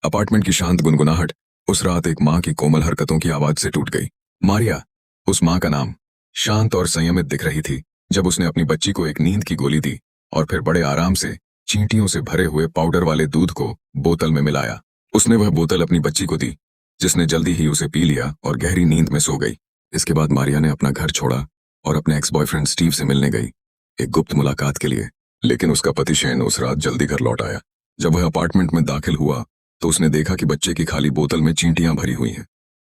Apartment की शांत गुनगुनाहट उस रात एक माँ की कोमल हरकतों की आवाज से टूट गई। मारिया, उस माँ का नाम, शांत और संयमित दिख रही थी जब उसने अपनी बच्ची को एक नींद की गोली दी और फिर बड़े आराम से चींटियों से भरे हुए पाउडर वाले दूध को बोतल में मिलाया। उसने वह बोतल अपनी बच्ची को दी, जिसने जल्दी ही उसे पी लिया और गहरी नींद में सो गई। इसके बाद मारिया ने अपना घर छोड़ा और अपने एक्स बॉयफ्रेंड स्टीव से मिलने गई, एक गुप्त मुलाकात के लिए। लेकिन उसका पति शेन उस रात जल्दी घर लौट आया। जब वह अपार्टमेंट में दाखिल हुआ तो उसने देखा कि बच्चे की खाली बोतल में चींटियां भरी हुई हैं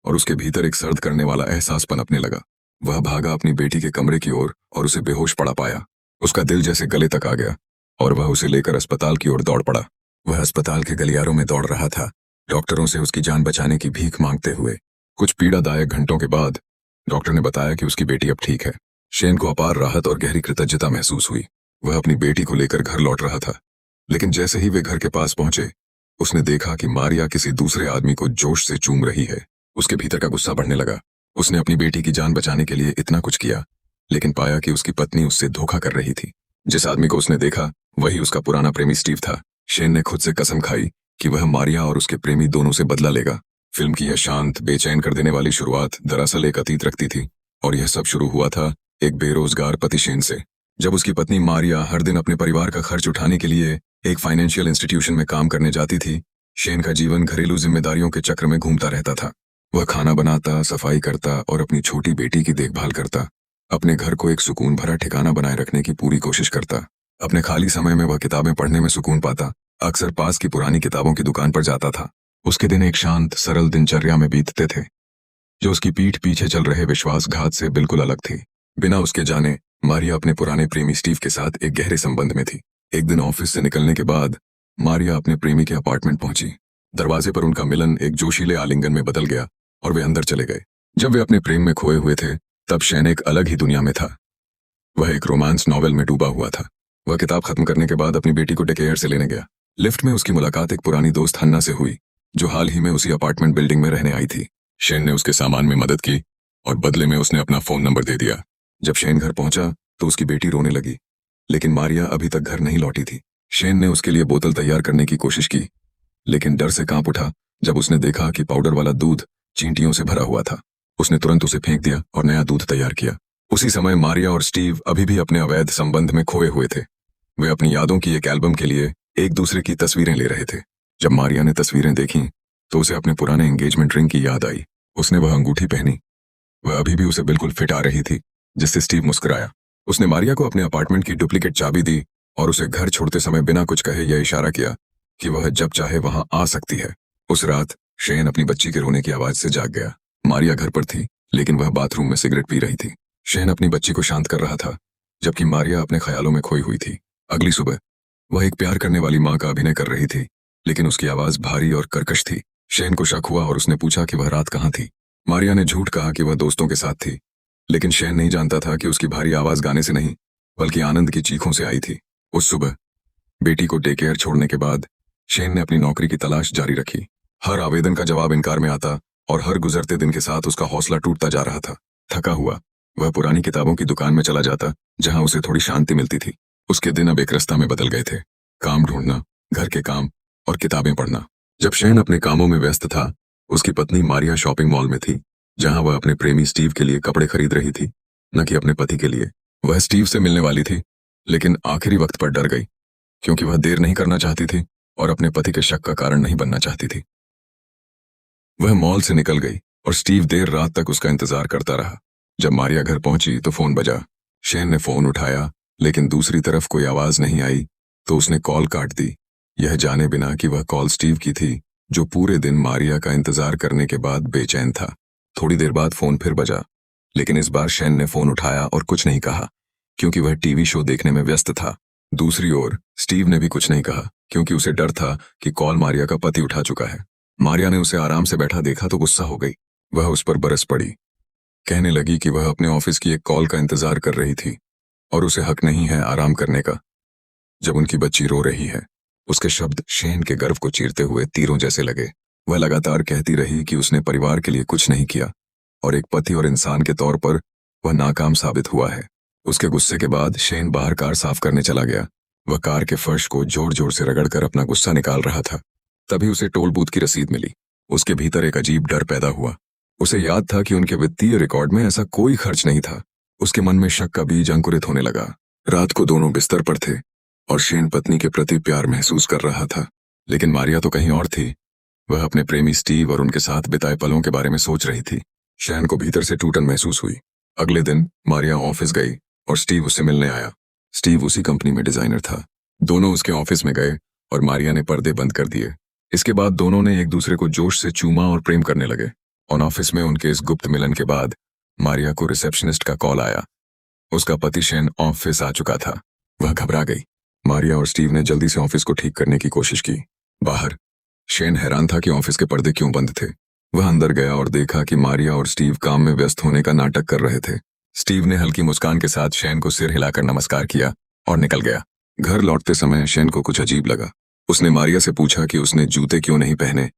और उसके भीतर एक सर्द करने वाला एहसास पनपने लगा। वह भागा अपनी बेटी के कमरे की ओर और उसे बेहोश पड़ा पाया। उसका दिल जैसे गले तक आ गया और वह उसे लेकर अस्पताल की ओर दौड़ पड़ा। वह अस्पताल के गलियारों में दौड़ रहा था, डॉक्टरों से उसकी जान बचाने की भीख मांगते हुए। कुछ पीड़ादायक घंटों के बाद डॉक्टर ने बताया कि उसकी बेटी अब ठीक है। शेन को अपार राहत और गहरी कृतज्ञता महसूस हुई। वह अपनी बेटी को लेकर घर लौट रहा था, लेकिन जैसे ही वे घर के पास पहुंचे उसने देखा कि मारिया किसी दूसरे आदमी को जोश से चूम रही है। उसके भीतर का गुस्सा बढ़ने लगा। उसने अपनी बेटी की जान बचाने के लिए इतना कुछ किया, लेकिन पाया कि उसकी पत्नी उससे धोखा कर रही थी। जिस आदमी को उसने देखा वही उसका पुराना प्रेमी स्टीव था। शेन ने खुद से कसम खाई कि वह मारिया और उसके प्रेमी दोनों से बदला लेगा। फिल्म की यह शांत, बेचैन कर देने वाली शुरुआत दरअसल एक अतीत रखती थी, और यह सब शुरू हुआ था एक बेरोजगार पति शेन से। जब उसकी पत्नी मारिया हर दिन अपने परिवार का खर्च उठाने के लिए एक फाइनेंशियल इंस्टीट्यूशन में काम करने जाती थी, शेन का जीवन घरेलू जिम्मेदारियों के चक्र में घूमता रहता था। वह खाना बनाता, सफाई करता और अपनी छोटी बेटी की देखभाल करता। अपने घर को एक सुकून भरा ठिकाना बनाए रखने की पूरी कोशिश करता। अपने खाली समय में वह किताबें पढ़ने में सुकून पाता। अक्सर पास की पुरानी किताबों की दुकान पर जाता था। उसके दिन एक शांत, सरल दिनचर्या में बीतते थे, जो उसकी पीठ पीछे चल रहे विश्वासघात से बिल्कुल अलग थी। बिना उसके जाने मारिया अपने पुराने प्रेमी स्टीव के साथ एक गहरे संबंध में थी। एक दिन ऑफिस से निकलने के बाद मारिया अपने प्रेमी के अपार्टमेंट पहुंची। दरवाजे पर उनका मिलन एक जोशीले आलिंगन में बदल गया और वे अंदर चले गए। जब वे अपने प्रेम में खोए हुए थे तब शेन एक अलग ही दुनिया में था। वह एक रोमांस नॉवेल में डूबा हुआ था। वह किताब खत्म करने के बाद अपनी बेटी को डेकेयर से लेने गया। लिफ्ट में उसकी मुलाकात एक पुरानी दोस्त हन्ना से हुई, जो हाल ही में उसी अपार्टमेंट बिल्डिंग में रहने आई थी। शेन ने उसके सामान में मदद की और बदले में उसने अपना फोन नंबर दे दिया। जब शेन घर पहुंचा तो उसकी बेटी रोने लगी, लेकिन मारिया अभी तक घर नहीं लौटी थी। शेन ने उसके लिए बोतल तैयार करने की कोशिश की, लेकिन डर से कांप उठा जब उसने देखा कि पाउडर वाला दूध चींटियों से भरा हुआ था। उसने तुरंत उसे फेंक दिया और नया दूध तैयार किया। उसी समय मारिया और स्टीव अभी भी अपने अवैध संबंध में खोए हुए थे। वे अपनी यादों की एक एल्बम के लिए एक दूसरे की तस्वीरें ले रहे थे। जब मारिया ने तस्वीरें देखीं तो उसे अपने पुराने एंगेजमेंट रिंग की याद आई। उसने वह अंगूठी पहनी। वह अभी भी उसे बिल्कुल फिट आ रही थी, जिससे स्टीव मुस्कुराया। उसने मारिया को अपने अपार्टमेंट की डुप्लीकेट चाबी दी और उसे घर छोड़ते समय बिना कुछ कहे यह इशारा किया कि वह जब चाहे वहां आ सकती है। उस रात शेन अपनी बच्ची के रोने की आवाज से जाग गया। मारिया घर पर थी, लेकिन वह बाथरूम में सिगरेट पी रही थी। शेन अपनी बच्ची को शांत कर रहा था, जबकि मारिया अपने ख्यालों में खोई हुई थी। अगली सुबह वह एक प्यार करने वाली माँ का अभिनय कर रही थी, लेकिन उसकी आवाज भारी और कर्कश थी। शेन को शक हुआ और उसने पूछा कि वह रात कहाँ थी। मारिया ने झूठ कहा कि वह दोस्तों के साथ थी, लेकिन शेन नहीं जानता था कि उसकी भारी आवाज गाने से नहीं बल्कि आनंद की चीखों से आई थी। उस सुबह बेटी को डे केयर छोड़ने के बाद शेन ने अपनी नौकरी की तलाश जारी रखी। हर आवेदन का जवाब इनकार में आता और हर गुजरते दिन के साथ उसका हौसला टूटता जा रहा था। थका हुआ वह पुरानी किताबों की दुकान में चला जाता, जहां उसे थोड़ी शांति मिलती थी। उसके दिन अब एक रास्ता में बदल गए थे, काम ढूंढना, घर के काम और किताबें पढ़ना। जब शेन अपने कामों में व्यस्त था, उसकी पत्नी मारिया शॉपिंग मॉल में थी, जहां वह अपने प्रेमी स्टीव के लिए कपड़े खरीद रही थी, न कि अपने पति के लिए। वह स्टीव से मिलने वाली थी, लेकिन आखिरी वक्त पर डर गई, क्योंकि वह देर नहीं करना चाहती थी और अपने पति के शक का कारण नहीं बनना चाहती थी। वह मॉल से निकल गई और स्टीव देर रात तक उसका इंतजार करता रहा। जब मारिया घर पहुंची तो फोन बजा। शेन ने फोन उठाया, लेकिन दूसरी तरफ कोई आवाज नहीं आई, तो उसने कॉल काट दी, यह जाने बिना कि वह कॉल स्टीव की थी, जो पूरे दिन मारिया का इंतजार करने के बाद बेचैन था। थोड़ी देर बाद फोन फिर बजा, लेकिन इस बार शेन ने फोन उठाया और कुछ नहीं कहा, क्योंकि वह टीवी शो देखने में व्यस्त था। दूसरी ओर स्टीव ने भी कुछ नहीं कहा, क्योंकि उसे डर था कि कॉल मारिया का पति उठा चुका है। मारिया ने उसे आराम से बैठा देखा तो गुस्सा हो गई। वह उस पर बरस पड़ी, कहने लगी कि वह अपने ऑफिस की एक कॉल का इंतजार कर रही थी और उसे हक नहीं है आराम करने का, जब उनकी बच्ची रो रही है। उसके शब्द शेन के गर्व को चीरते हुए तीरों जैसे लगे। वह लगातार कहती रही कि उसने परिवार के लिए कुछ नहीं किया और एक पति और इंसान के तौर पर वह नाकाम साबित हुआ है। उसके गुस्से के बाद शेन बाहर कार साफ करने चला गया। वह कार के फर्श को जोर जोर से रगड़कर अपना गुस्सा निकाल रहा था। तभी उसे टोल बूथ की रसीद मिली। उसके भीतर एक अजीब डर पैदा हुआ। उसे याद था कि उनके वित्तीय रिकॉर्ड में ऐसा कोई खर्च नहीं था। उसके मन में शक का बीज अंकुरित होने लगा। रात को दोनों बिस्तर पर थे और शेन पत्नी के प्रति प्यार महसूस कर रहा था, लेकिन मारिया तो कहीं और थी। वह अपने प्रेमी स्टीव और उनके साथ बिताए पलों के बारे में सोच रही थी। शैन को भीतर से टूटन महसूस हुई। अगले दिन मारिया ऑफिस गई और स्टीव उससे मिलने आया। स्टीव उसी कंपनी में डिजाइनर था। दोनों उसके ऑफिस में गए और मारिया ने पर्दे बंद कर दिए। इसके बाद दोनों ने एक दूसरे को जोश से चूमा और प्रेम करने लगे। और ऑफिस में उनके इस गुप्त मिलन के बाद मारिया को रिसेप्शनिस्ट का कॉल आया। उसका पति शेन ऑफिस आ चुका था। वह घबरा गई। मारिया और स्टीव ने जल्दी से ऑफिस को ठीक करने की कोशिश की। बाहर शेन हैरान था कि ऑफिस के पर्दे क्यों बंद थे। वह अंदर गया और देखा कि मारिया और स्टीव काम में व्यस्त होने का नाटक कर रहे थे। स्टीव ने हल्की मुस्कान के साथ शेन को सिर हिलाकर नमस्कार किया और निकल गया। घर लौटते समय शेन को कुछ अजीब लगा। उसने मारिया से पूछा कि उसने जूते क्यों नहीं पहने,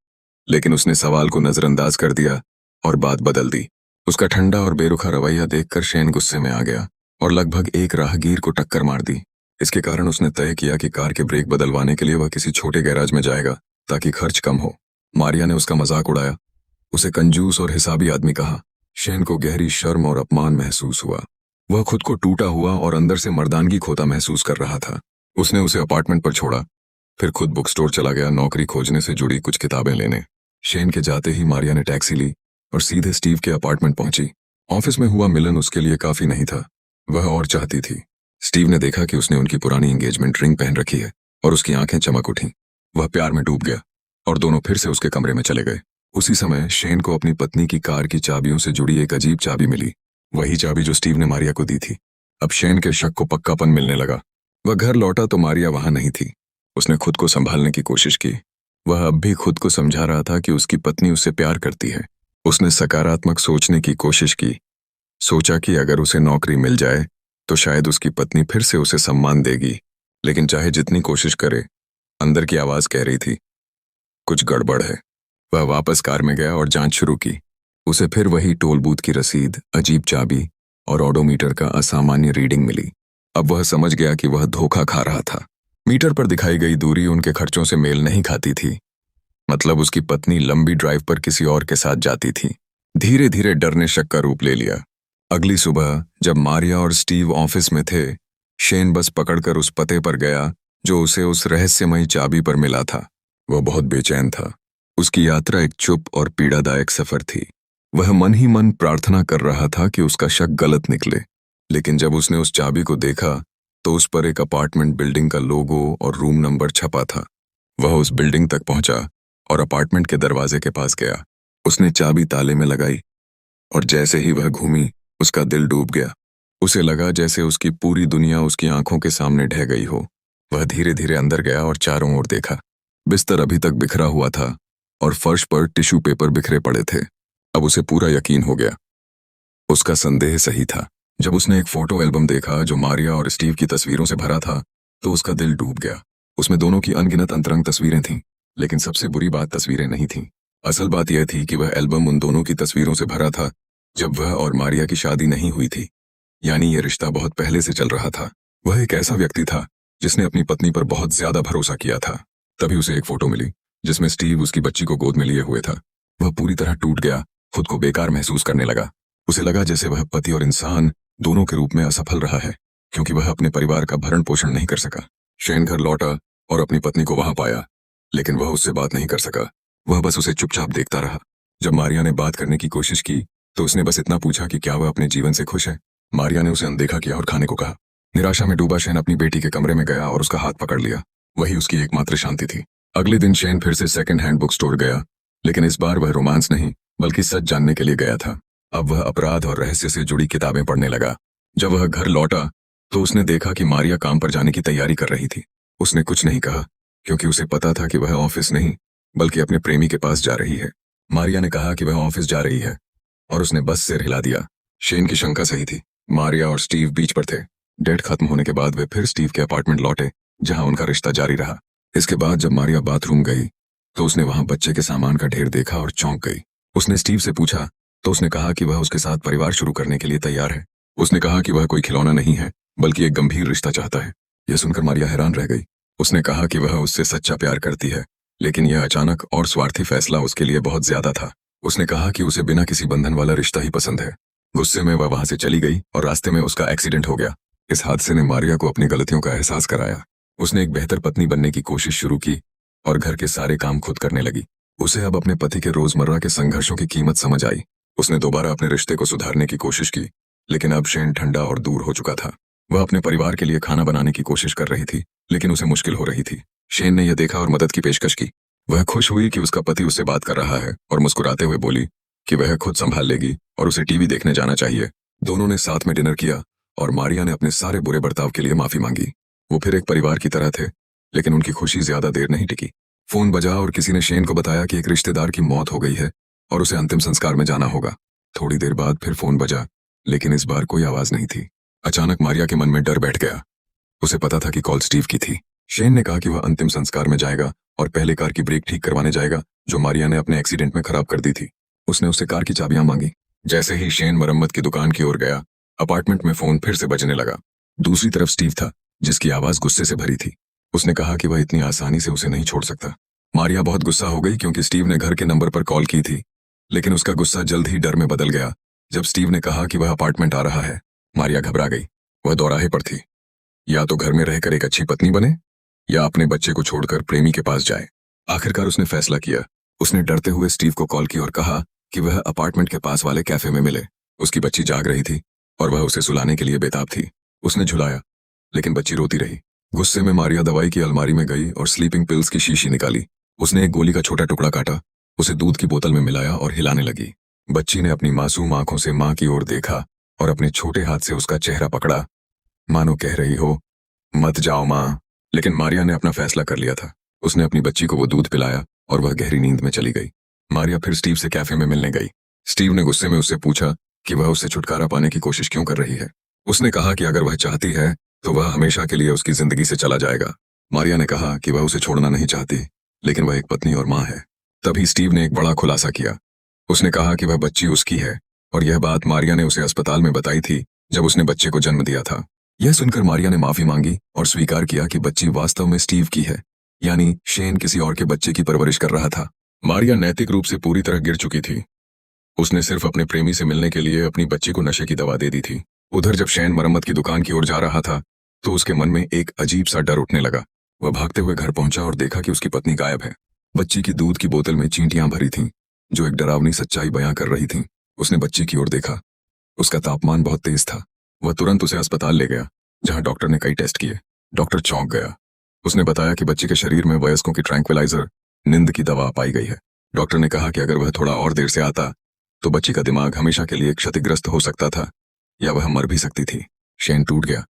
लेकिन उसने सवाल को नजरअंदाज कर दिया और बात बदल दी। उसका ठंडा और बेरुखा रवैया देखकर शेन गुस्से में आ गया और लगभग एक राहगीर को टक्कर मार दी। इसके कारण उसने तय किया कि कार के ब्रेक बदलवाने के लिए वह किसी छोटे गैराज में जाएगा ताकि खर्च कम हो। मारिया ने उसका मजाक उड़ाया, उसे कंजूस और हिसाबी आदमी कहा। शेन को गहरी शर्म और अपमान महसूस हुआ। वह खुद को टूटा हुआ और अंदर से मर्दानगी खोता महसूस कर रहा था। उसने उसे अपार्टमेंट पर छोड़ा, फिर खुद बुक स्टोर चला गया नौकरी खोजने से जुड़ी कुछ किताबें लेने। शेन के जाते ही मारिया ने टैक्सी ली और सीधे स्टीव के अपार्टमेंट पहुंची। ऑफिस में हुआ मिलन उसके लिए काफी नहीं था, वह और चाहती थी। स्टीव ने देखा कि उसने उनकी पुरानी एंगेजमेंट रिंग पहन रखी है और उसकी आंखें चमक उठी। वह प्यार में डूब गया और दोनों फिर से उसके कमरे में चले गए। उसी समय शेन को अपनी पत्नी की कार की चाबियों से जुड़ी एक अजीब चाबी मिली, वही चाबी जो स्टीव ने मारिया को दी थी। अब शेन के शक को पक्कापन मिलने लगा। वह घर लौटा तो मारिया वहां नहीं थी। उसने खुद को संभालने की कोशिश की। वह अब भी खुद को समझा रहा था कि उसकी पत्नी उससे प्यार करती है। उसने सकारात्मक सोचने की कोशिश की। सोचा कि अगर उसे नौकरी मिल जाए तो शायद उसकी पत्नी फिर से उसे सम्मान देगी, लेकिन चाहे जितनी कोशिश करे, अंदर की आवाज कह रही थी कुछ गड़बड़ है। वह वापस कार में गया और जांच शुरू की। उसे फिर वही टोल बूथ की रसीद, अजीब चाबी और ऑडोमीटर का असामान्य रीडिंग मिली। अब वह समझ गया कि वह धोखा खा रहा था। मीटर पर दिखाई गई दूरी उनके खर्चों से मेल नहीं खाती थी। मतलब उसकी पत्नी लंबी ड्राइव पर किसी और के साथ जाती थी। धीरे धीरे डर ने शक का रूप ले लिया। अगली सुबह जब मारिया और स्टीव ऑफिस में थे, शेन बस पकड़कर उस पते पर गया जो उसे उस रहस्यमयी चाबी पर मिला था। वह बहुत बेचैन था। उसकी यात्रा एक चुप और पीड़ादायक सफर थी। वह मन ही मन प्रार्थना कर रहा था कि उसका शक गलत निकले। लेकिन जब उसने उस चाबी को देखा तो उस पर एक अपार्टमेंट बिल्डिंग का लोगो और रूम नंबर छपा था। वह उस बिल्डिंग तक पहुंचा और अपार्टमेंट के दरवाजे के पास गया। उसने चाबी ताले में लगाई और जैसे ही वह घूमी, उसका दिल डूब गया। उसे लगा जैसे उसकी पूरी दुनिया उसकी आंखों के सामने ढह गई हो। वह धीरे धीरे अंदर गया और चारों ओर देखा। बिस्तर अभी तक बिखरा हुआ था और फर्श पर टिश्यू पेपर बिखरे पड़े थे। अब उसे पूरा यकीन हो गया। उसका संदेह सही था। जब उसने एक फोटो एल्बम देखा जो मारिया और स्टीव की तस्वीरों से भरा था, तो उसका दिल डूब गया। उसमें दोनों की अनगिनत अंतरंग तस्वीरें थीं, लेकिन सबसे बुरी बात तस्वीरें नहीं थीं। असल बात यह थी कि वह एल्बम उन दोनों की तस्वीरों से भरा था जब वह और मारिया की शादी नहीं हुई थी। यानी यह रिश्ता बहुत पहले से चल रहा था। वह एक ऐसा व्यक्ति था जिसने अपनी पत्नी पर बहुत ज्यादा भरोसा किया था। तभी उसे एक फोटो मिली जिसमें स्टीव उसकी बच्ची को गोद में लिए हुए था। वह पूरी तरह टूट गया, खुद को बेकार महसूस करने लगा। उसे लगा जैसे वह पति और इंसान दोनों के रूप में असफल रहा है, क्योंकि वह अपने परिवार का भरण पोषण नहीं कर सका। शेन घर लौटा और अपनी पत्नी को वहां पाया, लेकिन वह उससे बात नहीं कर सका। वह बस उसे चुपचाप देखता रहा। जब मारिया ने बात करने की कोशिश की तो उसने बस इतना पूछा कि क्या वह अपने जीवन से खुश है। मारिया ने उसे अनदेखा किया और खाने को कहा। निराशा में डूबा शेन अपनी बेटी के कमरे में गया और उसका हाथ पकड़ लिया। वही उसकी एकमात्र शांति थी। अगले दिन शेन फिर से सेकंड हैंड बुक स्टोर गया, लेकिन इस बार वह रोमांस नहीं बल्कि सच जानने के लिए गया था। अब वह अपराध और रहस्य से जुड़ी किताबें पढ़ने लगा। जब वह घर लौटा तो उसने देखा कि मारिया काम पर जाने की तैयारी कर रही थी। उसने कुछ नहीं कहा, क्योंकि उसे पता था कि वह ऑफिस नहीं बल्कि अपने प्रेमी के पास जा रही है। मारिया ने कहा कि वह ऑफिस जा रही है और उसने बस सिर हिला दिया। शेन की शंका सही थी। मारिया और स्टीव बीच पर थे। डेट खत्म होने के बाद वे फिर स्टीव के अपार्टमेंट लौटे, जहां उनका रिश्ता जारी रहा। इसके बाद जब मारिया बाथरूम गई तो उसने वहां बच्चे के सामान का ढेर देखा और चौंक गई। उसने स्टीव से पूछा तो उसने कहा कि वह उसके साथ परिवार शुरू करने के लिए तैयार है। उसने कहा कि वह कोई खिलौना नहीं है बल्कि एक गंभीर रिश्ता चाहता है। यह सुनकर मारिया हैरान रह गई। उसने कहा कि वह उससे सच्चा प्यार करती है लेकिन यह अचानक और स्वार्थी फैसला उसके लिए बहुत ज्यादा था। उसने कहा कि उसे बिना किसी बंधन वाला रिश्ता ही पसंद है। गुस्से में वह वहां से चली गई और रास्ते में उसका एक्सीडेंट हो गया। इस हादसे ने मारिया को अपनी गलतियों का एहसास कराया। उसने एक बेहतर पत्नी बनने की कोशिश शुरू की और घर के सारे काम खुद करने लगी। उसे अब अपने पति के रोजमर्रा के संघर्षों की कीमत समझ आई। उसने दोबारा अपने रिश्ते को सुधारने की कोशिश की, लेकिन अब शेन ठंडा और दूर हो चुका था। वह अपने परिवार के लिए खाना बनाने की कोशिश कर रही थी, लेकिन उसे मुश्किल हो रही थी। शेन ने यह देखा और मदद की पेशकश की। वह खुश हुई कि उसका पति उससे बात कर रहा है और मुस्कुराते हुए बोली कि वह खुद संभाल लेगी और उसे टीवी देखने जाना चाहिए। दोनों ने साथ में डिनर किया और मारिया ने अपने सारे बुरे बर्ताव के लिए माफी मांगी। वो फिर एक परिवार की तरह थे, लेकिन उनकी खुशी ज्यादा देर नहीं टिकी। फोन बजा और किसी ने शेन को बताया कि एक रिश्तेदार की मौत हो गई है और उसे अंतिम संस्कार में जाना होगा। थोड़ी देर बाद फिर फोन बजा, लेकिन इस बार कोई आवाज नहीं थी। अचानक मारिया के मन में डर बैठ गया। उसे पता था कि कॉल स्टीव की थी। शेन ने कहा कि वह अंतिम संस्कार में जाएगा और पहले कार की ब्रेक ठीक करवाने जाएगा, जो मारिया ने अपने एक्सीडेंट में खराब कर दी थी। उसने उससे कार की चाबियां मांगी। जैसे ही शेन मरम्मत की दुकान की ओर गया, अपार्टमेंट में फोन फिर से बजने लगा। दूसरी तरफ स्टीव था, जिसकी आवाज गुस्से से भरी थी। उसने कहा कि वह इतनी आसानी से उसे नहीं छोड़ सकता। मारिया बहुत गुस्सा हो गई क्योंकि स्टीव ने घर के नंबर पर कॉल की थी, लेकिन उसका गुस्सा जल्द ही डर में बदल गया जब स्टीव ने कहा कि वह अपार्टमेंट आ रहा है। मारिया घबरा गई। वह दोराहे पर थी। या तो घर में रहकर एक अच्छी पत्नी बने या अपने बच्चे को छोड़कर प्रेमी के पास जाए। आखिरकार उसने फैसला किया। उसने डरते हुए स्टीव को कॉल की और कहा कि वह अपार्टमेंट के पास वाले कैफे में मिले। उसकी बच्ची जाग रही थी और वह उसे सुलाने के लिए बेताब थी। उसने झुलाया, लेकिन बच्ची रोती रही। गुस्से में मारिया दवाई की अलमारी में गई और स्लीपिंग पिल्स की शीशी निकाली। उसने एक गोली का छोटा टुकड़ा काटा, उसे दूध की बोतल में मिलाया और हिलाने लगी। बच्ची ने अपनी मासूम आंखों से मां की ओर देखा और अपने छोटे हाथ से उसका चेहरा पकड़ा, मानो कह रही हो, मत जाओ मां। लेकिन मारिया ने अपना फैसला कर लिया था। उसने अपनी बच्ची को वो दूध पिलाया और वह गहरी नींद में चली गई। मारिया फिर स्टीव से कैफे में मिलने गई। स्टीव ने गुस्से में उससे पूछा कि वह उससे छुटकारा पाने की कोशिश क्यों कर रही है। उसने कहा कि अगर वह चाहती है तो वह हमेशा के लिए उसकी जिंदगी से चला जाएगा। मारिया ने कहा कि वह उसे छोड़ना नहीं चाहती, लेकिन वह एक पत्नी और मां है। तभी स्टीव ने एक बड़ा खुलासा किया। उसने कहा कि वह बच्ची उसकी है और यह बात मारिया ने उसे अस्पताल में बताई थी जब उसने बच्चे को जन्म दिया था। यह सुनकर मारिया ने माफी मांगी और स्वीकार किया कि बच्ची वास्तव में स्टीव की है, यानी शेन किसी और के बच्चे की परवरिश कर रहा था। मारिया नैतिक रूप से पूरी तरह गिर चुकी थी। उसने सिर्फ अपने प्रेमी से मिलने के लिए अपनी बच्ची को नशे की दवा दे दी थी। उधर जब शेन मरम्मत की दुकान की ओर जा रहा था तो उसके मन में एक अजीब सा डर उठने लगा। वह भागते हुए घर पहुंचा और देखा कि उसकी पत्नी गायब है। बच्ची की दूध की बोतल में चींटियां भरी थीं, जो एक डरावनी सच्चाई बयां कर रही थीं। उसने बच्ची की ओर देखा। उसका तापमान बहुत तेज था। वह तुरंत उसे अस्पताल ले गया, जहां डॉक्टर ने कई टेस्ट किए। डॉक्टर चौंक गया। उसने बताया कि बच्ची के शरीर में वयस्कों की ट्रैंक्विलाइजर, नींद की दवा पाई गई है। डॉक्टर ने कहा कि अगर वह थोड़ा और देर से आता तो बच्ची का दिमाग हमेशा के लिए क्षतिग्रस्त हो सकता था या वह मर भी सकती थी। शेन टूट गया।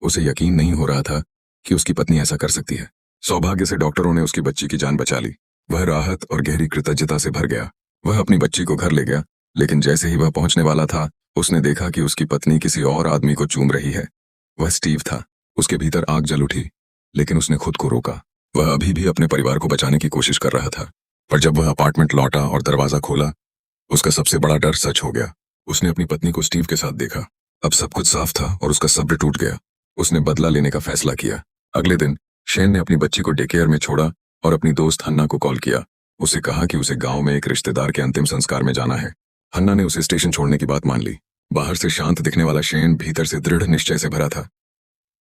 उसे यकीन नहीं हो रहा था कि उसकी पत्नी ऐसा कर सकती है। सौभाग्य से डॉक्टरों ने उसकी बच्ची की जान बचा ली। वह राहत और गहरी कृतज्ञता से भर गया। वह अपनी बच्ची को घर ले गया, लेकिन जैसे ही वह पहुंचने वाला था उसने देखा कि उसकी पत्नी किसी और आदमी को चूम रही है। वह स्टीव था। उसके भीतर आग जल उठी, लेकिन उसने खुद को रोका। वह अभी भी अपने परिवार को बचाने की कोशिश कर रहा था। पर जब वह अपार्टमेंट लौटा और दरवाजा खोला, उसका सबसे बड़ा डर सच हो गया। उसने अपनी पत्नी को स्टीव के साथ देखा। अब सब कुछ साफ था और उसका सब्र टूट गया। उसने बदला लेने का फैसला किया। अगले दिन शेन ने अपनी बच्ची को डे केयर में छोड़ा और अपनी दोस्त हन्ना को कॉल किया। उसे कहा कि उसे गांव में एक रिश्तेदार के अंतिम संस्कार में जाना है। हन्ना ने उसे स्टेशन छोड़ने की बात मान ली। बाहर से शांत दिखने वाला शेन भीतर से दृढ़ निश्चय से भरा था।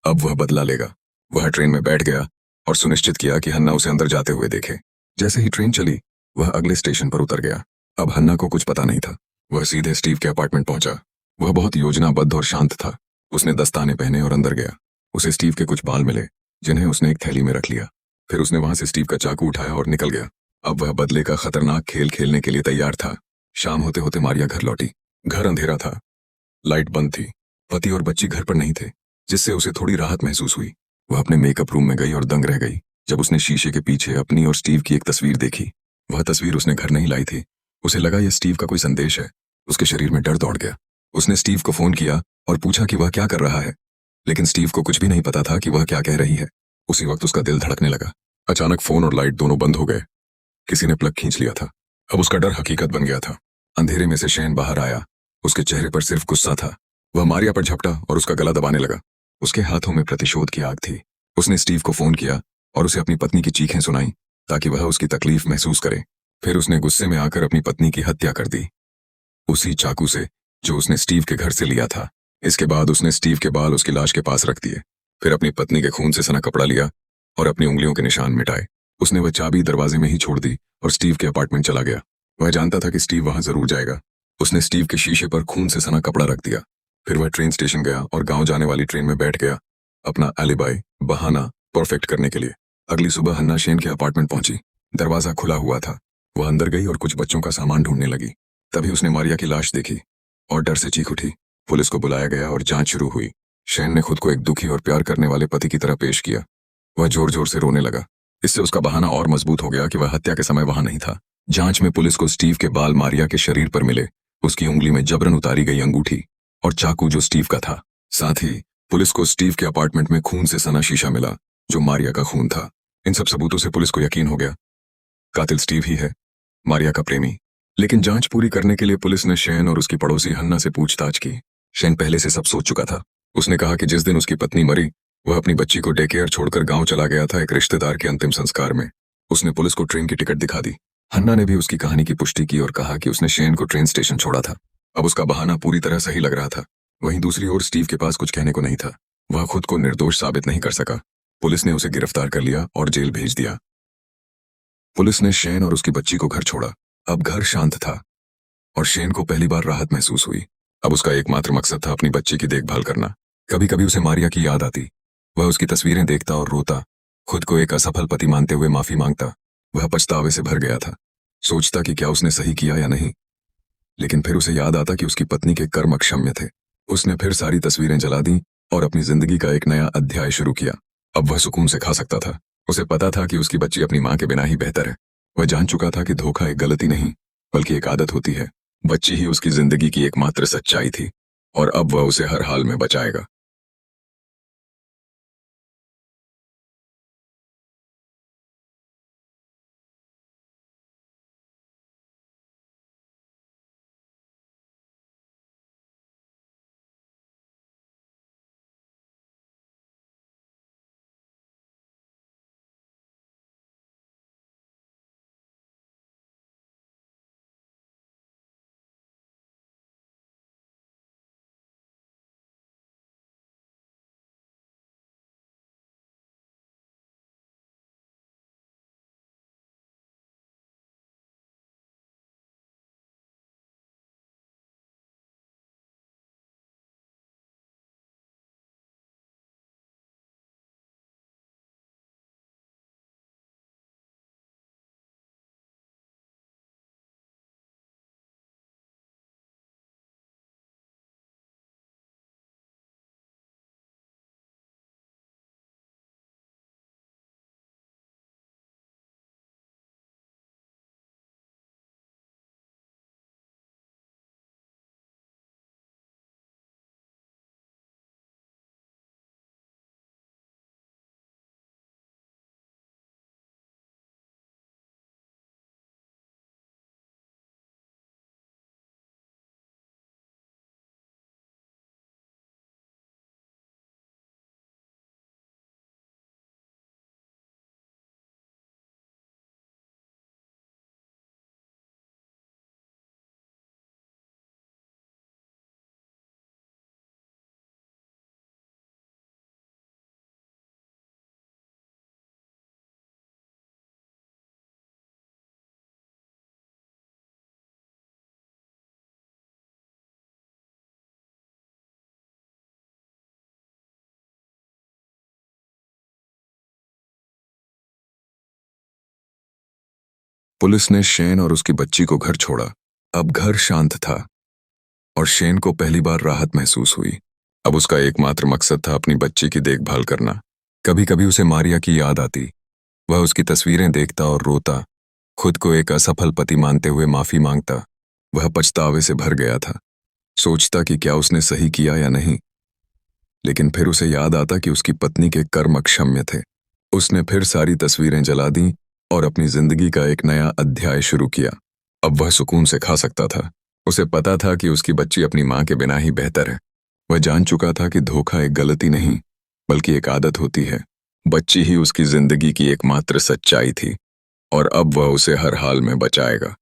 अब वह बदला लेगा। वह ट्रेन में बैठ गया और सुनिश्चित किया कि हन्ना उसे अंदर जाते हुए देखे। जैसे ही ट्रेन चली, वह अगले स्टेशन पर उतर गया। अब हन्ना को कुछ पता नहीं था। वह सीधे स्टीव के अपार्टमेंट पहुंचा। वह बहुत योजनाबद्ध और शांत था। उसने दस्ताने पहने और अंदर गया। उसे स्टीव के कुछ बाल मिले, जिन्हें उसने एक थैली में रख लिया। फिर उसने वहां से स्टीव का चाकू उठाया और निकल गया। अब वह बदले का खतरनाक खेल खेलने के लिए तैयार था। शाम होते होते मारिया घर लौटी। घर अंधेरा था, लाइट बंद थी। पति और बच्ची घर पर नहीं थे, जिससे उसे थोड़ी राहत महसूस हुई। वह अपने मेकअप रूम में गई और दंग रह गई जब उसने शीशे के पीछे अपनी और स्टीव की एक तस्वीर देखी। वह तस्वीर उसने घर नहीं लाई थी। उसे लगा यह स्टीव का कोई संदेश है। उसके शरीर में डर दौड़ गया। उसने स्टीव को फोन किया और पूछा कि वह क्या कर रहा है, लेकिन स्टीव को कुछ भी नहीं पता था कि वह क्या कह रही है। उसी वक्त उसका दिल धड़कने लगा। अचानक फोन और लाइट दोनों बंद हो गए। किसी ने प्लग खींच लिया था। अब उसका डर हकीकत बन गया था। अंधेरे में से शेन बाहर आया। उसके चेहरे पर सिर्फ गुस्सा था। वह मारिया पर झपटा और उसका गला दबाने लगा। उसके हाथों में प्रतिशोध की आग थी। उसने स्टीव को फोन किया और उसे अपनी पत्नी की चीखें सुनाई। ताकि वह उसकी तकलीफ महसूस करे। फिर उसने गुस्से में आकर अपनी पत्नी की हत्या कर दी, उसी चाकू से जो उसने स्टीव के घर से लिया था। इसके बाद उसने स्टीव के बाल उसकी लाश के पास रख दिए। फिर अपनी पत्नी के खून से सना कपड़ा लिया और अपनी उंगलियों के निशान मिटाए। उसने वह चाबी दरवाजे में ही छोड़ दी और स्टीव के अपार्टमेंट चला गया। वह जानता था कि स्टीव वहां जरूर जाएगा। उसने स्टीव के शीशे पर खून से सना कपड़ा रख दिया। फिर वह ट्रेन स्टेशन गया और गांव जाने वाली ट्रेन में बैठ गया, अपना एलिबाई बहाना परफेक्ट करने के लिए। अगली सुबह हन्ना शेन के अपार्टमेंट पहुंची। दरवाजा खुला हुआ था। वह अंदर गई और कुछ बच्चों का सामान ढूंढने लगी। तभी उसने मारिया की लाश देखी और डर से चीख उठी। पुलिस को बुलाया गया और जांच शुरू हुई। शेन ने खुद को एक दुखी और प्यार करने वाले पति की तरह पेश किया। वह जोर जोर से रोने लगा। इससे उसका बहाना और मजबूत हो गया कि वह हत्या के समय वहां नहीं था। जांच में पुलिस को स्टीव के बाल मारिया के शरीर पर मिले, उसकी उंगली में जबरन उतारी गई अंगूठी और चाकू जो स्टीव का था। साथ ही पुलिस को स्टीव के अपार्टमेंट में खून से सना शीशा मिला जो मारिया का खून था। इन सब सबूतों से पुलिस को यकीन हो गया कातिल स्टीव ही है, मारिया का प्रेमी। लेकिन जांच पूरी करने के लिए पुलिस ने शेन और उसकी पड़ोसी हन्ना से पूछताछ की। शेन पहले से सब सोच चुका था। उसने कहा कि जिस दिन उसकी पत्नी मरी, वह अपनी बच्ची को डे केयर छोड़कर गांव चला गया था एक रिश्तेदार के अंतिम संस्कार में। उसने पुलिस को ट्रेन की टिकट दिखा दी। हन्ना ने भी उसकी कहानी की पुष्टि की और कहा कि उसने शेन को ट्रेन स्टेशन छोड़ा था। अब उसका बहाना पूरी तरह सही लग रहा था। वहीं दूसरी ओर स्टीव के पास कुछ कहने को नहीं था। वह खुद को निर्दोष साबित नहीं कर सका। पुलिस ने उसे गिरफ्तार कर लिया और जेल भेज दिया। पुलिस ने शेन और उसकी बच्ची को घर छोड़ा। अब घर शांत था और शेन को पहली बार राहत महसूस हुई। अब उसका एकमात्र मकसद था अपनी बच्ची की देखभाल करना। कभी कभी उसे मारिया की याद आती। वह उसकी तस्वीरें देखता और रोता, खुद को एक असफल पति मानते हुए माफी मांगता। वह पछतावे से भर गया था, सोचता कि क्या उसने सही किया या नहीं। लेकिन फिर उसे याद आता कि उसकी पत्नी के कर्म अक्षम्य थे। उसने फिर सारी तस्वीरें जला दी और अपनी जिंदगी का एक नया अध्याय शुरू किया। अब वह सुकून से खा सकता था। उसे पता था कि उसकी बच्ची अपनी मां के बिना ही बेहतर है। वह जान चुका था कि धोखा एक गलती नहीं बल्कि एक आदत होती है। बच्ची ही उसकी जिंदगी की एकमात्र सच्चाई थी और अब वह उसे हर हाल में बचाएगा। पुलिस ने शेन और उसकी बच्ची को घर छोड़ा। अब घर शांत था और शेन को पहली बार राहत महसूस हुई। अब उसका एकमात्र मकसद था अपनी बच्ची की देखभाल करना। कभी कभी उसे मारिया की याद आती। वह उसकी तस्वीरें देखता और रोता, खुद को एक असफल पति मानते हुए माफी मांगता। वह पछतावे से भर गया था, सोचता कि क्या उसने सही किया या नहीं। लेकिन फिर उसे याद आता कि उसकी पत्नी के कर्म अक्षम्य थे। उसने फिर सारी तस्वीरें जला दी और अपनी जिंदगी का एक नया अध्याय शुरू किया। अब वह सुकून से खा सकता था। उसे पता था कि उसकी बच्ची अपनी मां के बिना ही बेहतर है। वह जान चुका था कि धोखा एक गलती नहीं बल्कि एक आदत होती है। बच्ची ही उसकी जिंदगी की एकमात्र सच्चाई थी और अब वह उसे हर हाल में बचाएगा।